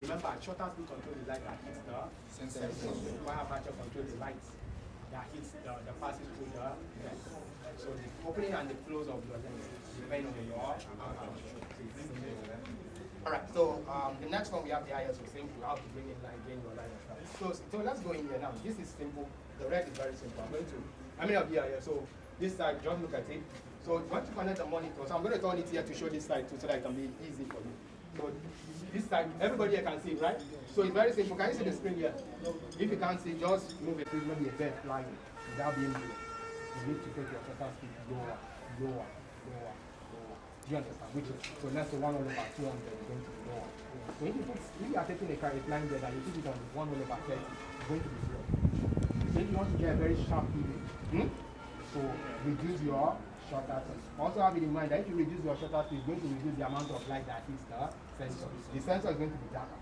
Remember, shutter speed control the light that hits the sensor. Wire aperture control the light that hits the passes through the lens. So the opening and the close of your lens depend on your aperture. Alright, so the next one we have the ISO, simple, how to bring in line, gain your line and stuff. So let's go in here now. This is simple. The red is very simple. I'm going to, how many of you are here? So this side, just look at it. So once you connect the monitor, so I'm going to turn it here to show this side too, so that it can be easy for you. So this side, everybody here can see, right? So it's very simple. Can you see the screen here? If you can't see, just move it. Maybe a bird flying without being blue. You need to take your shutter speed lower, lower, lower, lower. Do you understand? Which is, so let's say 1 over 200 is going to be lower. So if you are taking a flying bird and you put it on 1 over 30, it's going to be slow. So if you want to get a very sharp image, so reduce your shutter speed. Also have it in mind that if you reduce your shutter speed, it's going to reduce the amount of light that hits the sensor. The sensor is going to be darker.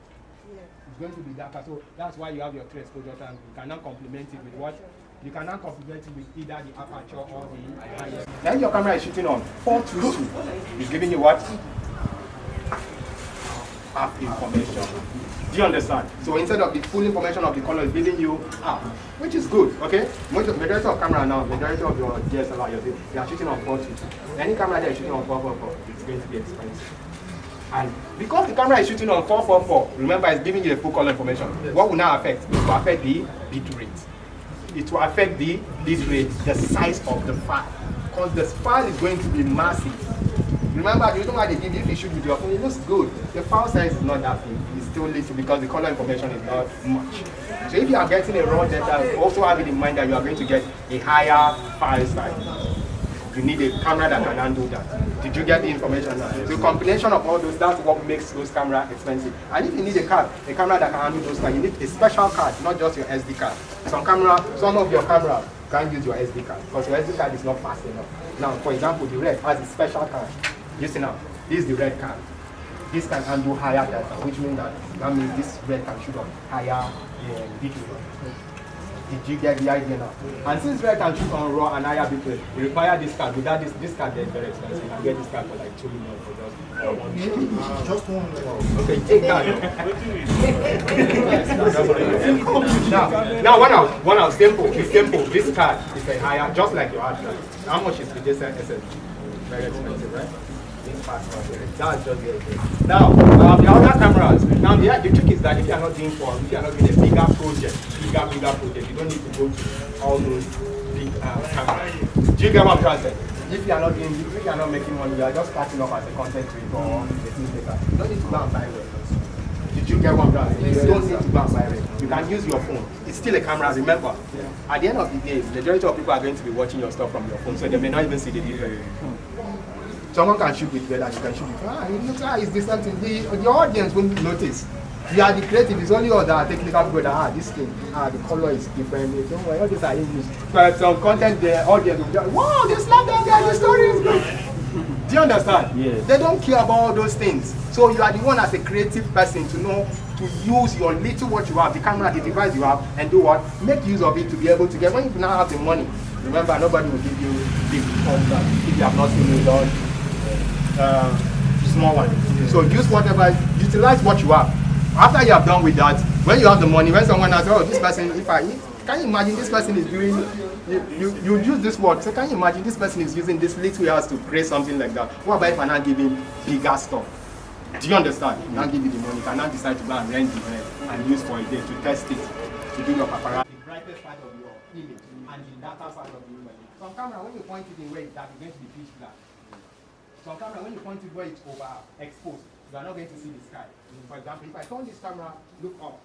It's going to be darker. So that's why you have your true exposure time. You cannot complement it with what? You cannot complement it with either the aperture or the ISO. Now your camera is shooting on 422. It's giving you what? Half information. Do you understand? So instead of the full information of the color, it's giving you half, which is good, okay? Majority of camera now, majority of your DSLR, they are shooting on 422. Any camera that is shooting on 444, it's going to be expensive. And because the camera is shooting on 444, remember it's giving you the full color information. What will now affect? It will affect the bit rate. It will affect the bit rate, the size of the file. Because the file is going to be massive. Remember, the reason why they give you, if you shoot with your phone, it looks good. The file size is not that big. It's still little because the color information is not much. So if you are getting a raw data, also have it in mind that you are going to get a higher file size. You need a camera that can handle that. Did you get the information now? The combination of all those, that's what makes those cameras expensive. And if you need a camera that can handle those cards, you need a special card, not just your SD card. Some of your cameras can't use your SD card because your SD card is not fast enough. Now, for example, the red has a special card. Listen now, this is the red card. This can handle higher data, which means that means this red can shoot on higher bit rate. Did you get the idea now? And since red can shoot on raw and higher bit rate, you require this card. Without this card, they're very expensive. You can get this card for like 2 million for just one. Okay, take that. now one out, simple. It's simple. This card is a higher, just like your hard drive. How much is the SSD? Very expensive, right? That's just it. Now, the other cameras. Now, the trick is that if you are not doing a bigger project, you don't need to go to all those big cameras. Do you get what I'm trying to say? If you are not making money, you are just starting off as a content creator or a filmmaker. You don't need to go and buy it. Did you get what I'm trying to say? You don't need to go and buy it. You can use your phone. It's still a camera, remember. At the end of the day, the majority of people are going to be watching your stuff from your phone, so they may not even see the difference. Someone can shoot with better, you can shoot with it looks like it's the same thing. The audience won't notice. You are the creative, it's only all that technical people that this thing, the color is different. Don't worry, all these are English. But some content, the audience will be like, wow, they slapped that guy, the story is good. Do you understand? Yes. They don't care about all those things. So you are the one as a creative person to know to use your little what you have, the camera, the device you have, and do what? Make use of it to be able to get, when you now have the money, remember nobody will give you big contract if you have not seen it done. Small one. So utilize what you have. After you have done with that, when you have the money, when someone asks, oh, this person, can you imagine this person is doing, you use this word, so can you imagine this person is using this little hours to create something like that? What about if I now give him bigger stuff? Do you understand? Now give you the money, you can now decide to go and rent it and use for a day to test it, to do your paparazzi. The brightest part of your image and the darker part of the image. Some camera, when you point it in way, that is going to be pitch black. Some camera, when you point it where it's overexposed, you are not going to see the sky. For example, if I turn this camera, look up,